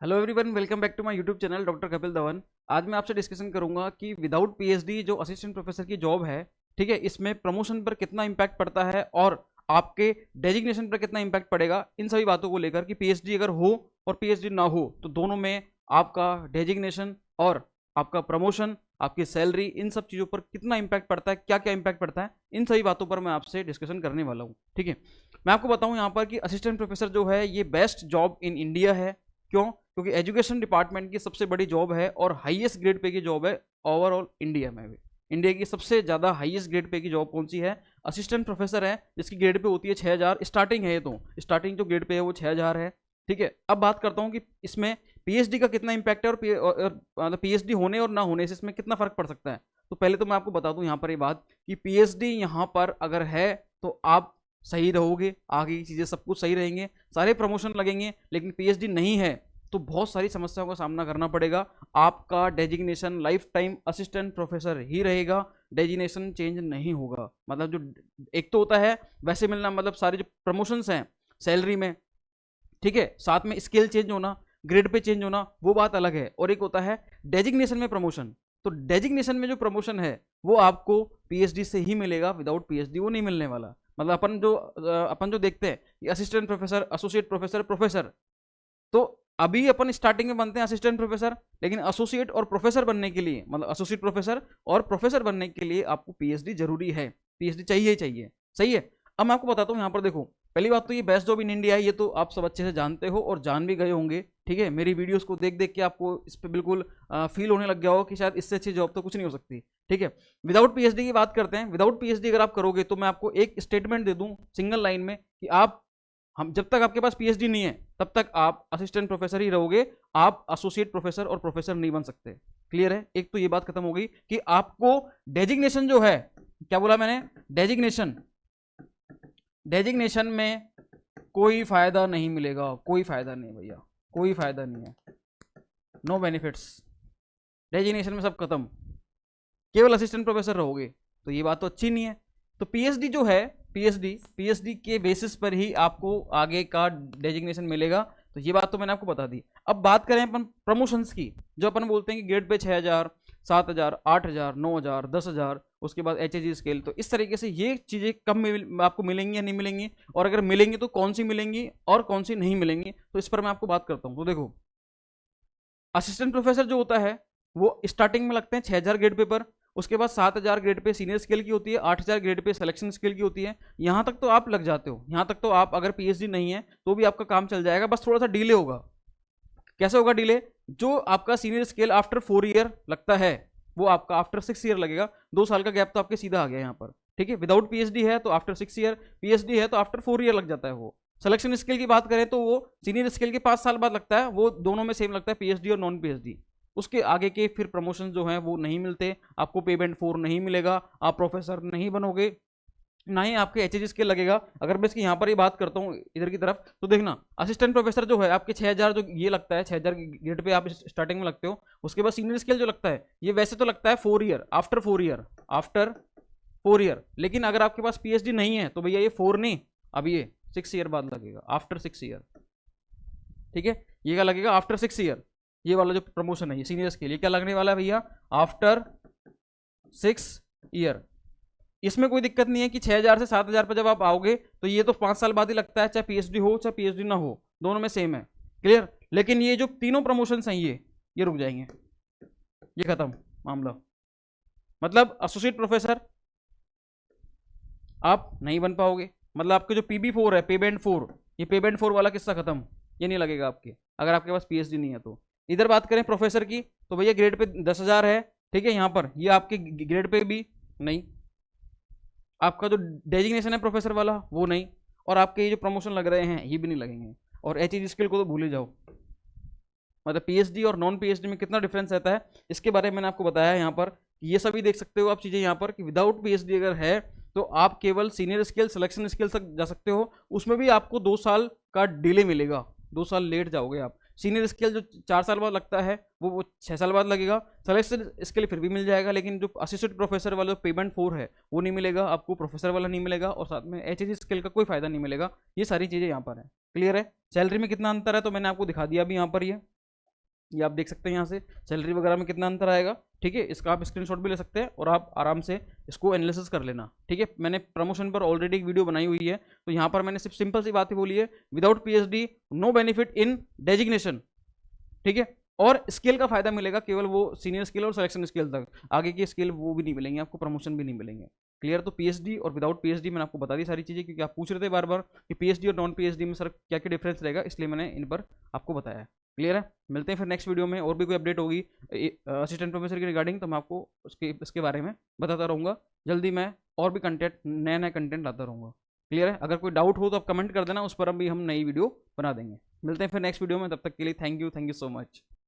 Hello everyone, welcome back to my YouTube channel doctor Kapil Dhawan. आज मैं आपसे डिस्कशन करूंगा कि विदाउट पीएचडी जो असिस्टेंट प्रोफेसर की जॉब है, ठीक है, इसमें प्रमोशन पर कितना इंपैक्ट पड़ता है और आपके डेजिग्नेशन पर कितना इंपैक्ट पड़ेगा। इन सभी बातों को लेकर कि पीएचडी अगर हो और पीएचडी ना हो तो दोनों में आपका डेजिग्नेशन और आपका प्रमोशन, आपकी सैलरी, इन सब चीज़ों पर कितना इंपैक्ट पड़ता है, क्या क्या इंपैक्ट पड़ता है, इन सभी बातों पर मैं आपसे डिस्कशन करने वाला हूँ। ठीक है, मैं आपको बताऊँ यहाँ पर कि असिस्टेंट प्रोफेसर जो है ये बेस्ट जॉब इन इंडिया है। क्यों? क्योंकि एजुकेशन डिपार्टमेंट की सबसे बड़ी जॉब है और हाईएस्ट ग्रेड पे की जॉब है ओवरऑल इंडिया में भी। इंडिया की सबसे ज़्यादा हाईएस्ट ग्रेड पे की जॉब कौन सी है? असिस्टेंट प्रोफेसर है, जिसकी ग्रेड पे होती है 6000। स्टार्टिंग है, ये तो स्टार्टिंग जो ग्रेड पे है वो 6000 है। ठीक है, अब बात करता हूँ कि इसमें पीएचडी का कितना इंपैक्ट है और मतलब पीएचडी होने और ना होने से इसमें कितना फर्क पड़ सकता है। तो पहले तो मैं आपको बता दूं यहाँ पर ये बात कि पीएचडी यहाँ पर अगर है तो आप सही रहोगे, आगे की चीज़ें सब कुछ सही रहेंगे, सारे प्रमोशन लगेंगे। लेकिन पीएचडी नहीं है तो बहुत सारी समस्याओं का सामना करना पड़ेगा। आपका designation lifetime assistant professor ही रहेगा, डेजिग्नेशन चेंज नहीं होगा। मतलब जो एक तो होता है वैसे मिलना, मतलब सारे जो प्रमोशंस हैं सैलरी में, ठीक है, साथ में स्केल चेंज होना, ग्रेड पे चेंज होना, वो बात अलग है। और एक होता है डेजिग्नेशन में प्रमोशन। तो डेजिग्नेशन में जो प्रमोशन है वो आपको पीएचडी से ही मिलेगा, विदाउट पीएचडी वो नहीं मिलने वाला। मतलब अपन जो देखते हैं कि assistant professor, associate professor, professor, तो अभी अपन स्टार्टिंग में बनते हैं असिस्टेंट प्रोफेसर, लेकिन एसोसिएट और प्रोफेसर बनने के लिए, मतलब एसोसिएट प्रोफेसर और प्रोफेसर बनने के लिए आपको पीएचडी जरूरी है, पीएचडी चाहिए ही चाहिए। सही है। अब मैं आपको बताता हूँ यहाँ पर, देखो, पहली बात तो ये बेस्ट जॉब इन इंडिया है, ये तो आप सब अच्छे से जानते हो और जान भी गए होंगे। ठीक है, मेरी वीडियोस को देख देख के आपको इस पर बिल्कुल फील होने लग गया हो कि शायद इससे अच्छी जॉब तो कुछ नहीं हो सकती। ठीक है, विदाउट पीएचडी की बात करते हैं। विदाउट पीएचडी अगर आप करोगे तो मैं आपको एक स्टेटमेंट दे दूं सिंगल लाइन में कि हम जब तक आपके पास पीएचडी नहीं है तब तक आप असिस्टेंट प्रोफेसर ही रहोगे, आप एसोसिएट प्रोफेसर और प्रोफेसर नहीं बन सकते। क्लियर है? एक तो ये बात खत्म हो गई कि आपको डेजिग्नेशन जो है, क्या बोला मैंने? डेजिग्नेशन, डेजिग्नेशन में कोई फायदा नहीं मिलेगा, कोई फायदा नहीं भैया, कोई फायदा नहीं है, नो बेनिफिट्स। डेजिग्नेशन में सब खत्म, केवल असिस्टेंट प्रोफेसर रहोगे, तो ये बात तो अच्छी नहीं है। तो पीएचडी जो है, पीएचडी के बेसिस पर ही आपको आगे का डेजिग्नेशन मिलेगा। तो ये बात तो मैंने आपको बता दी। अब बात करें अपन प्रमोशंस की, जो अपन बोलते हैं कि ग्रेड पे 6000, 7000, 8000, 9000, 10000, उसके बाद एचएजी स्केल। तो इस तरीके से ये चीज़ें कब आपको मिलेंगी या नहीं मिलेंगी, और अगर मिलेंगी तो कौन सी मिलेंगी और कौन सी नहीं मिलेंगी, तो इस पर मैं आपको बात करता हूँ। तो देखो, असिस्टेंट प्रोफेसर जो होता है वो स्टार्टिंग में लगते हैं 6000 ग्रेड पेपर, उसके बाद 7000 ग्रेड पे सीनियर स्केल की होती है, 8000 ग्रेड पे सिलेक्शन स्केल की होती है। यहाँ तक तो आप लग जाते हो, यहाँ तक तो आप अगर पीएचडी नहीं है तो भी आपका काम चल जाएगा, बस थोड़ा सा डिले होगा। कैसे होगा डिले? जो आपका सीनियर स्केल आफ्टर 4 ईयर लगता है वो आपका आफ्टर 6 ईयर लगेगा। 2 साल का गैप तो आपके सीधा आ गया यहाँ पर। ठीक है, विदाउट पीएचडी है तो आफ्टर 6 ईयर, पीएचडी है तो आफ्टर 4 ईयर लग जाता है वो। सिलेक्शन स्केल की बात करें तो वो सीनियर स्केल के 5 साल बाद लगता है, वो दोनों में सेम लगता है, पीएचडी और नॉन पीएचडी। उसके आगे के फिर प्रमोशन जो हैं वो नहीं मिलते, आपको पेबेंट 4 नहीं मिलेगा, आप प्रोफेसर नहीं बनोगे, ना ही आपके एचएजी स्केल लगेगा। अगर मैं इसकी यहाँ पर ही बात करता हूँ इधर की तरफ, तो देखना असिस्टेंट प्रोफेसर जो है आपके 6000 जो ये लगता है, 6000 ग्रेड पे आप स्टार्टिंग में लगते हो। उसके बाद सीनियर स्केल जो लगता है ये वैसे तो लगता है 4 year, after 4 year, after 4 year. लेकिन अगर आपके पास पीएचडी नहीं है तो भैया ये 4 नहीं, अब ये 6 ईयर बाद लगेगा, आफ्टर 6 ईयर। ठीक है, ये क्या लगेगा? After 6 year. ये वाला जो प्रमोशन है ये सीनियर स्केल, ये क्या लगने वाला है भैया? After 6 year. इसमें कोई दिक्कत नहीं है कि 6000 से 7000 पर जब आप आओगे तो ये तो 5 साल बाद ही लगता है, चाहे पीएचडी हो चाहे पीएचडी ना हो, दोनों में सेम है। क्लियर? लेकिन ये जो तीनों प्रमोशंस हैं ये रुक जाएंगे, ये खत्म मामला। मतलब एसोसिएट प्रोफेसर आप नहीं बन पाओगे, मतलब आपके जो PB4 है, पेबेंट 4, ये पेबेंट 4 वाला किस्सा खत्म, ये नहीं लगेगा आपके अगर आपके पास पीएचडी नहीं है तो। इधर बात करें प्रोफेसर की तो भैया ग्रेड पे 10000 है, ठीक है, यहाँ पर ये आपके ग्रेड पे भी नहीं, आपका जो डेजिग्नेशन है प्रोफेसर वाला वो नहीं, और आपके ये जो प्रमोशन लग रहे हैं ये भी नहीं लगेंगे। और एचईजी स्किल को तो भूल ही जाओ। मतलब पीएचडी और नॉन पीएचडी में कितना डिफरेंस रहता है इसके बारे में मैंने आपको बताया यहाँ पर। ये सभी देख सकते हो आप चीज़ें यहाँ पर कि विदाउट पीएचडी अगर है तो आप केवल सीनियर स्केल, सिलेक्शन स्केल तक जा सकते हो, उसमें भी आपको 2 साल का डिले मिलेगा, 2 साल लेट जाओगे आप। सीनियर स्केल जो 4 साल बाद लगता है वो 6 साल बाद लगेगा। सिलेक्शन स्केल फिर भी मिल जाएगा, लेकिन जो असिस्टेंट प्रोफेसर वाला पेबेंट 4 है वो नहीं मिलेगा आपको, प्रोफेसर वाला नहीं मिलेगा, और साथ में एचएजी स्केल का कोई फायदा नहीं मिलेगा। ये सारी चीज़ें यहाँ पर है। क्लियर है? सैलरी में कितना अंतर है तो मैंने आपको दिखा दिया अभी यहाँ पर। ये ये आप देख सकते हैं यहाँ से सैलरी वगैरह में कितना अंतर आएगा। ठीक है, इसका आप स्क्रीनशॉट भी ले सकते हैं और आप आराम से इसको एनालिसिस कर लेना। ठीक है, मैंने प्रमोशन पर ऑलरेडी एक वीडियो बनाई हुई है, तो यहाँ पर मैंने सिर्फ सिंपल सी बात ही बोली है, without PhD no benefit in designation. ठीक है, और स्किल का फायदा मिलेगा केवल वो सीनियर स्किल और सिलेक्शन स्किल तक, आगे की स्किल वो भी नहीं मिलेंगे आपको, प्रमोशन भी नहीं मिलेंगे। क्लियर? तो पीएचडी और विदाउट पीएचडी मैंने आपको बता दी सारी चीजें, क्योंकि आप पूछ रहे थे बार बार कि पीएचडी और नॉन पीएचडी में सर क्या क्या डिफरेंस रहेगा, इसलिए मैंने इन पर आपको बताया। क्लियर है? मिलते हैं फिर नेक्स्ट वीडियो में, और भी कोई अपडेट होगी असिस्टेंट प्रोफेसर की रिगार्डिंग तो मैं आपको इसके बारे में बताता रहूँगा। जल्दी मैं और भी कंटेंट, नया नया कंटेंट लाता रहूँगा। क्लियर है? अगर कोई डाउट हो तो आप कमेंट कर देना, उस पर अभी हम नई वीडियो बना देंगे। मिलते हैं फिर नेक्स्ट वीडियो में, तब तक के लिए थैंक यू सो मच।